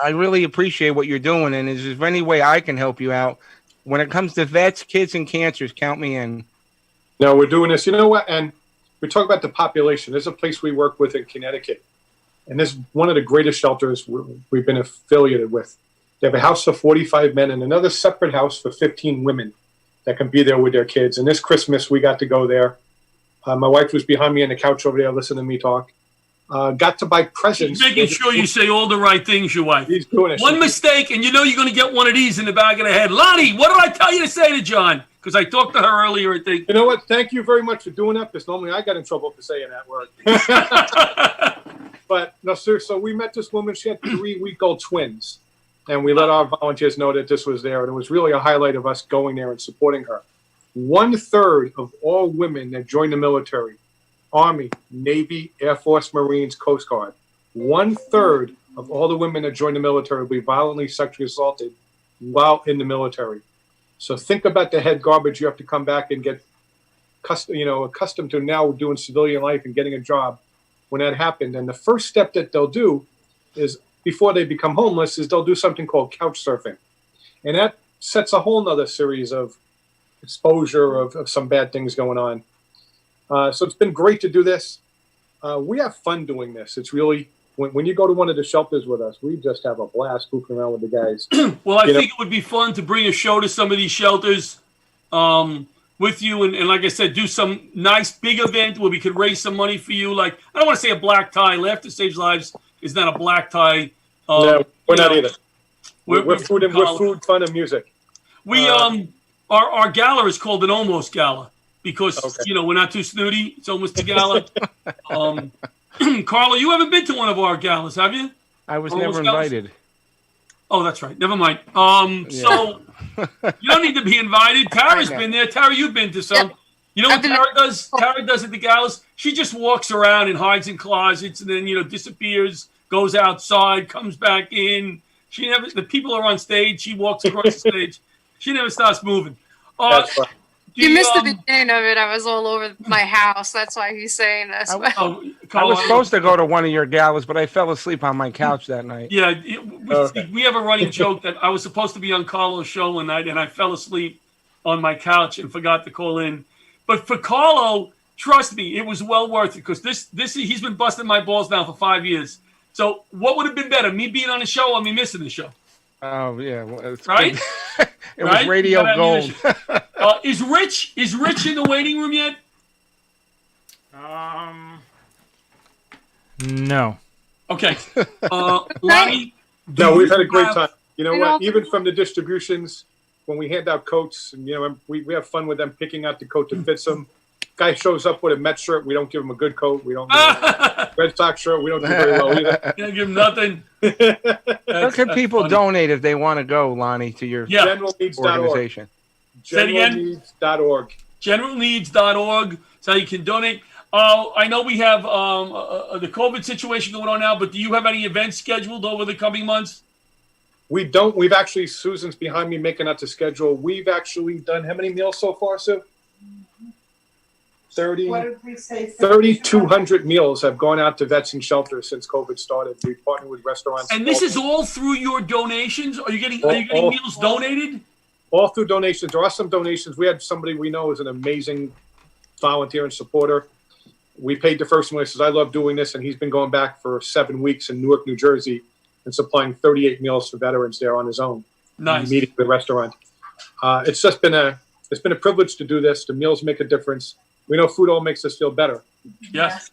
I really appreciate what you're doing, and is there any way I can help you out? When it comes to vets, kids, and cancers, count me in. No, we're doing this. You know what? And we talk about the population. There's a place we work with in Connecticut, and this is one of the greatest shelters we've been affiliated with. They have a house for 45 men and another separate house for 15 women that can be there with their kids. And this Christmas, we got to go there. My wife was behind me on the couch over there listening to me talk. Got to buy presents. He's making sure you say all the right things, your wife. He's doing it. One mistake, and you're going to get one of these in the back of the head. Lonnie, what did I tell you to say to John? because I talked to her earlier. I think. You know what? Thank you very much for doing that, because normally I got in trouble for saying that word. But no, sir. So we met this woman. She had 3-week-old twins, and we let our volunteers know that this was there, and it was really a highlight of us going there and supporting her. 1/3 of all women that join the military, Army, Navy, Air Force, Marines, Coast Guard, 1/3 of all the women that join the military will be violently sexually assaulted while in the military. So think about the head garbage you have to come back and get accustomed to now doing civilian life and getting a job when that happened. And the first step that they'll do is, before they become homeless, is they'll do something called couch surfing. And that sets a whole nother series of exposure of some bad things going on. So it's been great to do this. We have fun doing this. It's really, when you go to one of the shelters with us, we just have a blast goofing around with the guys. Well, I think it would be fun to bring a show to some of these shelters with you. And like I said, do some nice big event where we could raise some money for you. Like, I don't want to say a black tie. Laughter Saves Lives is not a black tie. No, we're not either. We're food, fun, and music. We our gala is called an almost gala because we're not too snooty. It's almost a gala. Carlo, you haven't been to one of our galas, have you? I was never invited. Oh, that's right. Never mind. So you don't need to be invited. Tara's been there. Tara, you've been to some. You know what Tara does? Tara does at the galas. She just walks around and hides in closets, and then disappears, goes outside, comes back in. She never. The people are on stage. She walks across the stage. She never starts moving. That's right. You missed the beginning of it. I was all over my house. That's why he's saying this. I was supposed to go to one of your galas, but I fell asleep on my couch that night. Yeah, we have a running joke that I was supposed to be on Carlo's show one night, and I fell asleep on my couch and forgot to call in. But for Carlo, trust me, it was well worth it, because this he's been busting my balls now for 5 years. So what would have been better, me being on the show or me missing the show? Oh yeah, well, right. It was radio gold. Is Rich in the waiting room yet? No. Okay. Lonnie? No, we've had a great time. You know what? Even from the distributions, when we hand out coats, and we have fun with them picking out the coat that fits them. Guy shows up with a Mets shirt, we don't give him a good coat. We don't give him a Red Sox shirt, we don't do very well either. You don't give him nothing. Where can people donate if they want to go, Lonnie, to your organization? Generalneeds.org. Generalneeds.org. That's how you can donate. I know we have the COVID situation going on now, but do you have any events scheduled over the coming months? We don't. We've actually, Susan's behind me making out the schedule. We've actually done how many meals so far, Sue? 3,200 meals have gone out to vets and shelters since COVID started. We partner with restaurants. And this is all through your donations? Are you getting meals donated? All through donations. There are some donations. We had somebody we know is an amazing volunteer and supporter. We paid the first one. He says, I love doing this. And he's been going back for 7 weeks in Newark, New Jersey, and supplying 38 meals for veterans there on his own. Nice. Meeting the restaurant. It's just been a privilege to do this. The meals make a difference. We know food all makes us feel better. Yes.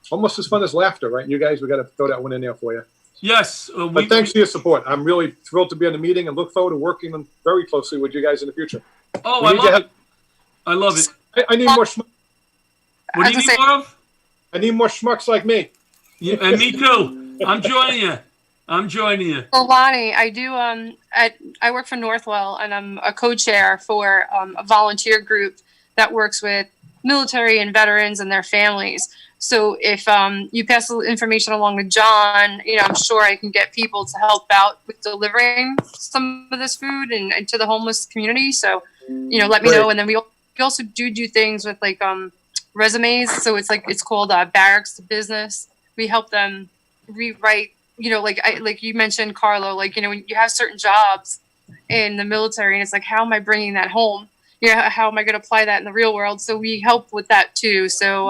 Almost as fun as laughter, right? You guys, we got to throw that one in there for you. Yes. But thanks for your support. I'm really thrilled to be on the meeting and look forward to working very closely with you guys in the future. Oh, I love it. I love it. I need more schmucks. What do you need more of? I need more schmucks like me. Yeah, and me too. I'm joining you. Well, Lonnie, I do. I work for Northwell, and I'm a co-chair for a volunteer group that works with military and veterans and their families. So if you pass the information along to John, I'm sure I can get people to help out with delivering some of this food and to the homeless community. So, let me know. And then we also do things with like resumes. So it's called Barracks to Business. We help them rewrite. Like you mentioned, Carlo. When you have certain jobs in the military, and it's like, how am I bringing that home? How am I going to apply that in the real world? So we help with that too. So,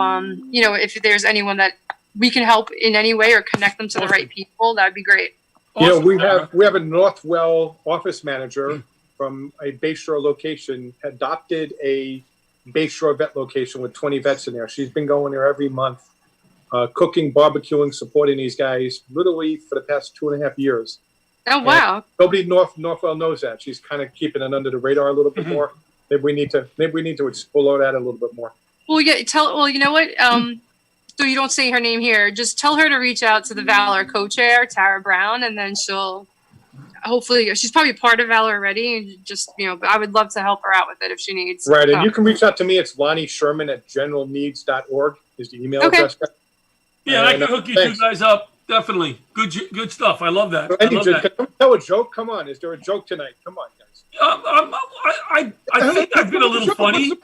if there's anyone that we can help in any way or connect them to the right people, that'd be great. Awesome. We have a Northwell office manager from a Bayshore location, adopted a Bayshore vet location with 20 vets in there. She's been going there every month, cooking, barbecuing, supporting these guys literally for the past 2.5 years. Oh, wow. And nobody Northwell knows that. She's kind of keeping it under the radar a little bit more. Maybe we need to explore that a little bit more. Well, yeah. Well, you know what? So you don't say her name here. Just tell her to reach out to the Valor co-chair, Tara Brown, and then she'll hopefully, she's probably part of Valor already. And just, but I would love to help her out with it if she needs. Right, and you can reach out to me. It's Lonnie Sherman at generalneeds.org is the email address. Yeah, I can hook you two guys up. Definitely. Good stuff. I love that. Can we tell a joke? Come on. Is there a joke tonight? Come on, guys. I think I've been a little funny.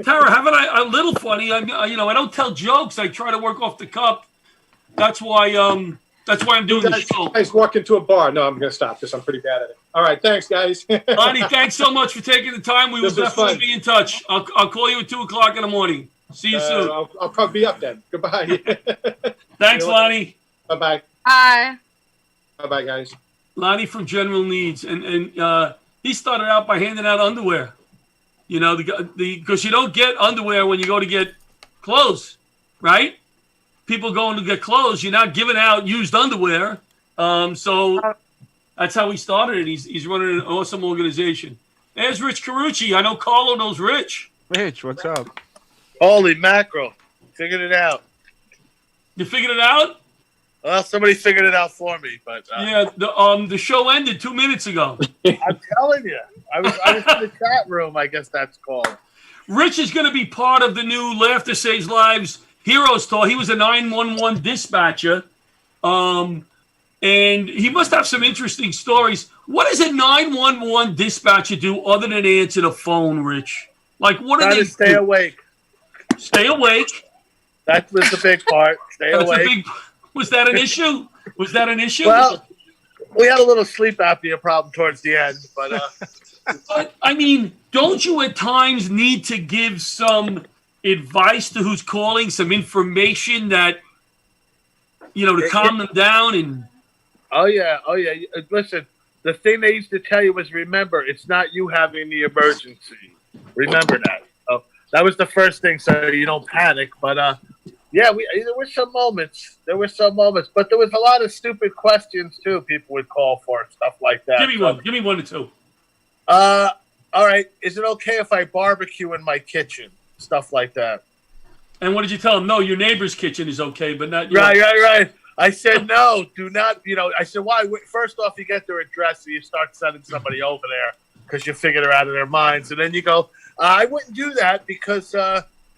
Tara, haven't I? A little funny. I don't tell jokes. I try to work off the cuff. That's why I'm doing the show. You guys walk into a bar. No, I'm going to stop this. I'm pretty bad at it. All right, thanks, guys. Lonnie, thanks so much for taking the time. We will definitely be in touch. I'll call you at 2:00 in the morning. See you soon. I'll probably be up then. Goodbye. Thanks, Lonnie. Bye-bye. Bye. Bye-bye, guys. Lonnie from General Needs, and he started out by handing out underwear. Because you don't get underwear when you go to get clothes, right? People going to get clothes, you're not giving out used underwear. So that's how he started it. He's running an awesome organization. There's Rich Carucci. I know Carlo knows Rich. Rich, what's up? Holy mackerel. Figured it out. You figured it out? Well, somebody figured it out for me, but yeah, the show ended 2 minutes ago. I'm telling you, I was in the chat room. I guess that's called. Rich is going to be part of the new Laughter Saves Lives Heroes Tour. He was a 911 dispatcher, and he must have some interesting stories. What does a 911 dispatcher do other than answer the phone, Rich? Like, what do they stay awake? Stay awake. That was the big part. Stay awake. Was that an issue? Was that an issue? Well, we had a little sleep apnea problem towards the end, but but I mean, don't you at times need to give some advice to who's calling, some information that to calm them down? And oh yeah. Listen, the thing they used to tell you was, remember, it's not you having the emergency. Remember that. Oh, that was the first thing, so you don't panic. But yeah, there were some moments. But there was a lot of stupid questions too. People would call for and stuff like that. Give me one. Give me one or two. All right. Is it okay if I barbecue in my kitchen? Stuff like that. And what did you tell them? No, your neighbor's kitchen is okay, but not yours. Right. I said, no, do not. I said, why? First off, you get their address and you start sending somebody over there because you figure they're out of their minds. And then you go, I wouldn't do that because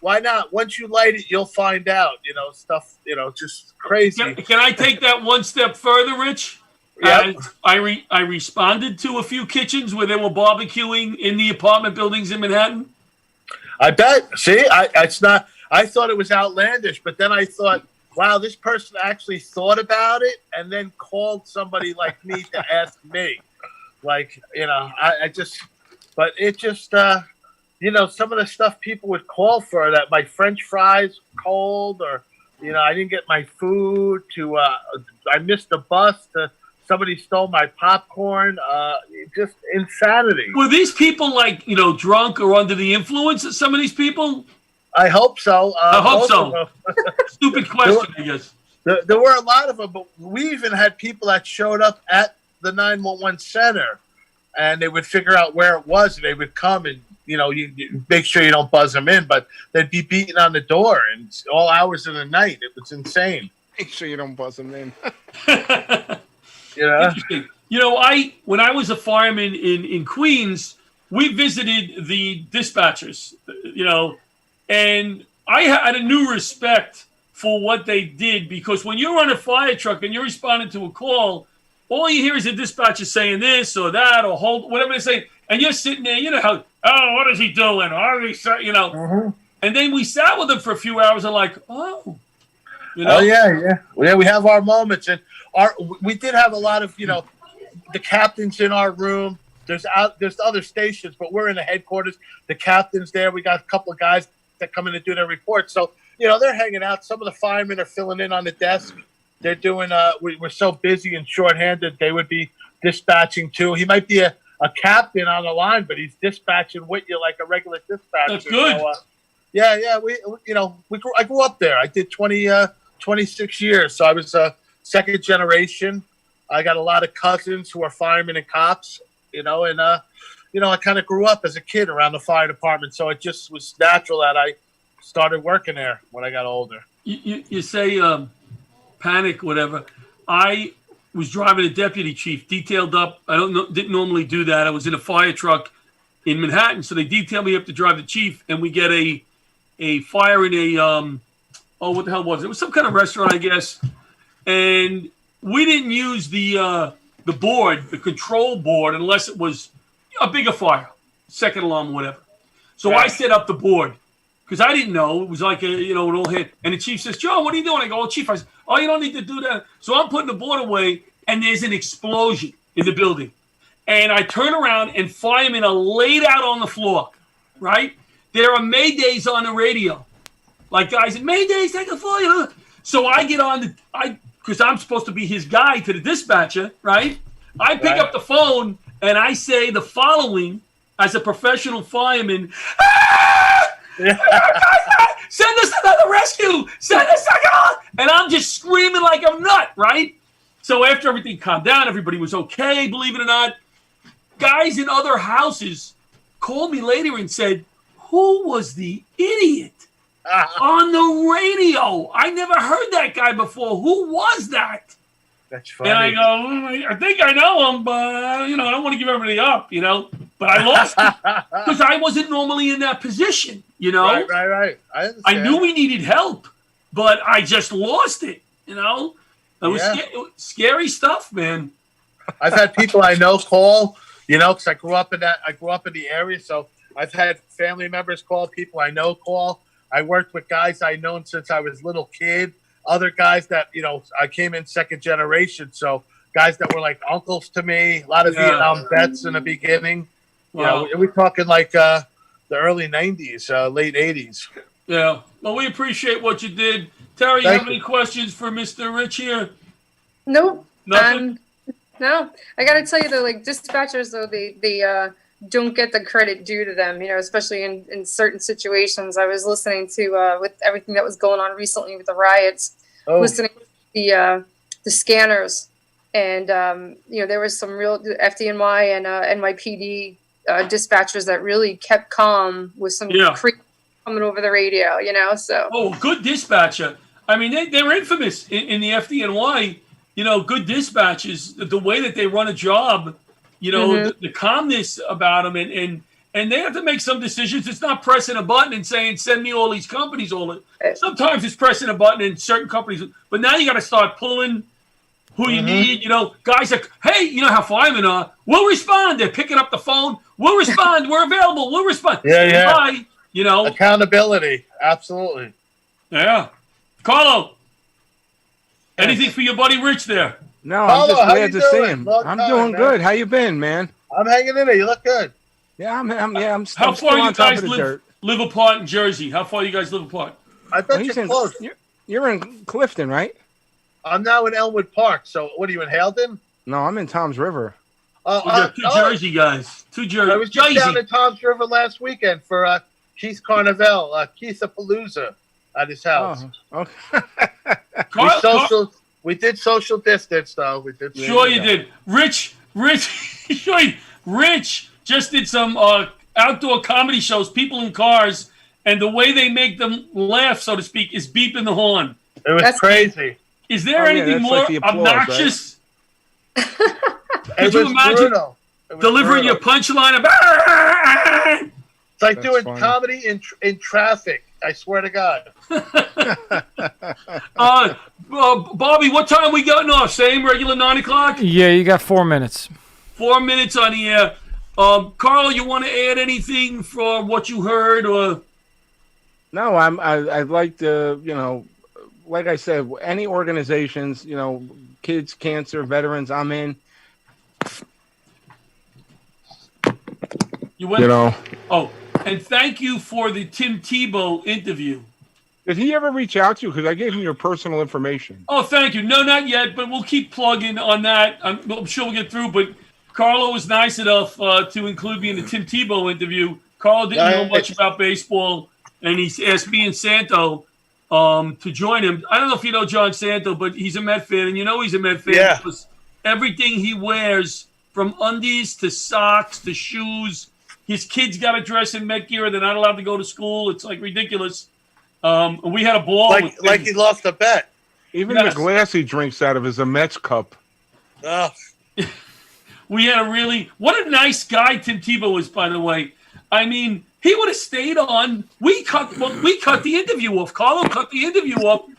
why not? Once you light it, you'll find out. Stuff. Just crazy. Can I take that one step further, Rich? Yeah. I responded to a few kitchens where they were barbecuing in the apartment buildings in Manhattan. I bet. See, it's not. I thought it was outlandish, but then I thought, wow, this person actually thought about it and then called somebody like me to ask me. Like, but it just, some of the stuff people would call for, that my French fries cold, or, I didn't get my food, I missed the bus, somebody stole my popcorn, just insanity. Were these people drunk or under the influence of some of these people? I hope so. I hope so. Stupid question, I guess. There were a lot of them, but we even had people that showed up at the 911 center, and they would figure out where it was, and they would come and, you make sure you don't buzz them in, but they'd be beating on the door and all hours of the night. It was insane. Make sure you don't buzz them in. Interesting. When I was a fireman in Queens, we visited the dispatchers, and I had a new respect for what they did, because when you're on a fire truck and you're responding to a call, all you hear is a dispatcher saying this or that or hold whatever they're saying, and you're sitting there, what is he doing? What is he, Mm-hmm. And then we sat with them for a few hours and Oh yeah. We have our moments, and we did have a lot of the captains in our room. There's other stations, but we're in the headquarters. The captain's there. We got a couple of guys that come in and do their reports. So they're hanging out. Some of the firemen are filling in on the desk. They're doing. We're so busy and shorthanded. They would be dispatching too. He might be a captain on the line, but he's dispatching with you like a regular dispatcher. That's good. So, I grew up there. I did 26 years, so I was second generation. I got a lot of cousins who are firemen and cops, and I kind of grew up as a kid around the fire department, so it just was natural that I started working there when I got older. You say panic, whatever. I was driving a deputy chief, detailed up. Didn't normally do that. I was in a fire truck in Manhattan, so they detailed me up to drive the chief, and we get a fire in a what the hell was it? It was some kind of restaurant, I guess, and we didn't use the board, the control board, unless it was a bigger fire, second alarm, whatever. So I set up the board because I didn't know. It was like an old hit. And the chief says, John, what are you doing? I go, Chief. I said, you don't need to do that. So I'm putting the board away, and there's an explosion in the building. And I turn around, and firemen are laid out on the floor, right? There are Maydays on the radio. Like, guys, Maydays, take the floor. So I get on because I'm supposed to be his guy to the dispatcher, right? I pick up the phone, and I say the following as a professional fireman. Send us another rescue! Send us another! And I'm just screaming like a nut, right? So after everything calmed down, everybody was okay, believe it or not. Guys in other houses called me later and said, who was the idiot on the radio? I never heard that guy before. Who was that? That's funny. And I go, I think I know him, but, I don't want to give everybody up, But I lost it because I wasn't normally in that position, Right. I knew we needed help, but I just lost it, It was scary stuff, man. I've had people I know call, because I grew up in the area, so I've had family members call, people I know call. I worked with guys I've known since I was a little kid. Other guys that, I came in second generation. So guys that were like uncles to me, a lot of Vietnam vets in the beginning. Wow. We're talking like the early 90s, late 80s. Yeah. Well, we appreciate what you did. Terry, you have any questions for Mr. Rich here? Nope. Nothing? No. I got to tell you, though, like dispatchers, though, they don't get the credit due to them, especially in certain situations. I was listening to, with everything that was going on recently with the riots, listening to the scanners. And, there was some real FDNY and NYPD dispatchers that really kept calm with some creep coming over the radio, so. Oh, good dispatcher. I mean, they're infamous in the FDNY, good dispatchers, the way that they run a job, the calmness about them, and they have to make some decisions. It's not pressing a button and saying, send me all these companies. Sometimes it's pressing a button in certain companies, but now you got to start pulling who you need. Guys like, hey, you know how firemen are. We'll respond. They're picking up the phone. We'll respond. We're available. We'll respond. Bye. Accountability. Absolutely. Yeah. Carlo, anything for your buddy Rich there? No, I'm just glad to see him. I'm doing good. How you been, man? I'm hanging in there. You look good. Yeah, I'm How still far on you top guys of the dirt. live apart in Jersey? How far you guys live apart? I bet you're close. You're in Clifton, right? I'm now in Elmwood Park. So what are you in Halden? No, I'm in Tom's River. Two Jersey guys. Two Jersey. I was just down in Tom's River last weekend for Keith Carnival, Keith-a-Palooza at his house. Oh, okay. We did social distance, though. Sure you did. Rich just did some outdoor comedy shows, people in cars, and the way they make them laugh, so to speak, is beeping the horn. It was crazy. Is there anything more like the applause, obnoxious? Right? Could you imagine delivering your punchline about? It's like doing comedy in traffic. I swear to God. Bobby, what time we getting off? Same regular 9 o'clock? Yeah, you got 4 minutes. 4 minutes on the air. Carl, you want to add anything for what you heard, or? No, I'd like to, like I said, any organizations, kids, cancer, veterans, I'm in. You went. Oh, and thank you for the Tim Tebow interview. Did he ever reach out to you? Because I gave him your personal information. Oh, thank you. No, not yet, but we'll keep plugging on that. I'm sure we'll get through, but Carlo was nice enough to include me in the Tim Tebow interview. Carlo didn't know much about baseball, and he asked me and Santo to join him. I don't know if you know John Santo, but he's a Met fan, and he's a Met fan because everything he wears from undies to socks to shoes. His kids got to dress in Met gear. They're not allowed to go to school. It's like ridiculous. We had a ball. Like he lost a bet. Even Yes. the glass he drinks out of is a Mets cup. Oh. We had what a nice guy Tim Tebow is, by the way. I mean, he would have stayed on. We cut the interview off. Carlo cut the interview off.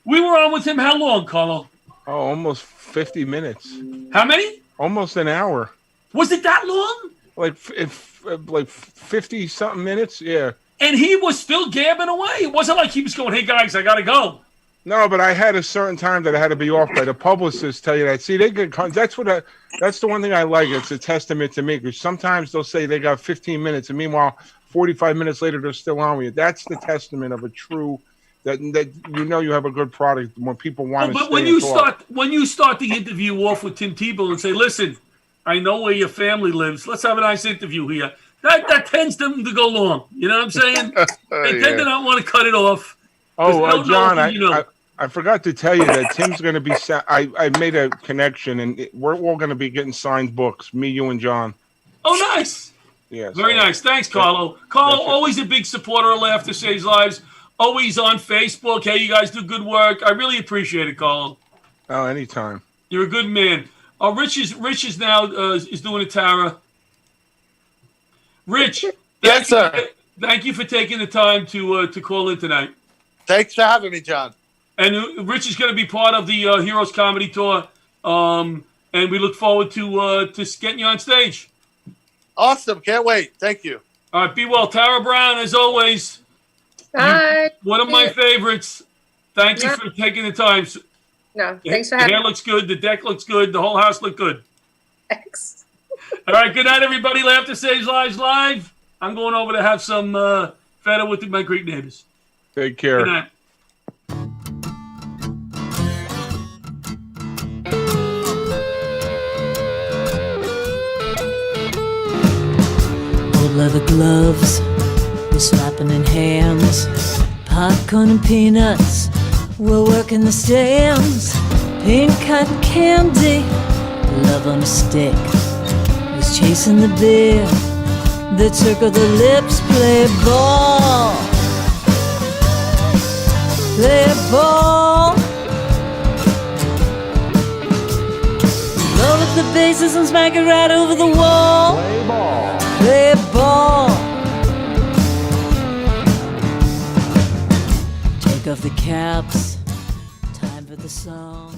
We were on with him how long, Carlo? Oh, almost 50 minutes. How many? Almost an hour. Was it that long? Like 50 something minutes. Yeah. And he was still gabbing away. It wasn't like he was going, "Hey guys, I gotta go." No, but I had a certain time that I had to be off by the publicists. Tell you that. See, they get that's the one thing I like. It's a testament to me because sometimes they'll say they got 15 minutes, and meanwhile, 45 minutes later they're still on with you. That's the testament of a true that you have a good product when people want to. But when you start the interview off with Tim Tebow and say, "Listen, I know where your family lives. Let's have a nice interview here." That tends them to go long. You know what I'm saying? They tend to not want to cut it off. Oh, John, I forgot to tell you that Tim's going to be. I made a connection, and we're all going to be getting signed books. Me, you, and John. Oh, nice. Yeah. Very nice. Thanks, Carlo. Carlo, always a big supporter of Laughter Saves Lives. Always on Facebook. Hey, you guys do good work. I really appreciate it, Carlo. Oh, anytime. You're a good man. Rich is now is doing a Tara. Rich. Yes, sir. Thank you for taking the time to call in tonight. Thanks for having me, John. And Rich is going to be part of the Heroes Comedy Tour, and we look forward to getting you on stage. Awesome. Can't wait. Thank you. All right, be well. Tara Brown, as always. Hi. One of my favorites. Thank you for taking the time. No, thanks for The having hair me. looks good. The deck looks good. The whole house looked good. Thanks. All right, good night, everybody. Laughter Saves Lives live. I'm going over to have some feta with my Greek neighbors. Take care. Good night. Old leather gloves, we're slapping in hands. Popcorn and peanuts, we're working the stands. Pink cotton candy, love on a stick. Was chasing the beer that circle the lips. Play ball, play ball. Roll up the bases and smack it right over the wall. Play ball. Play ball. Take off the caps. Time for the song.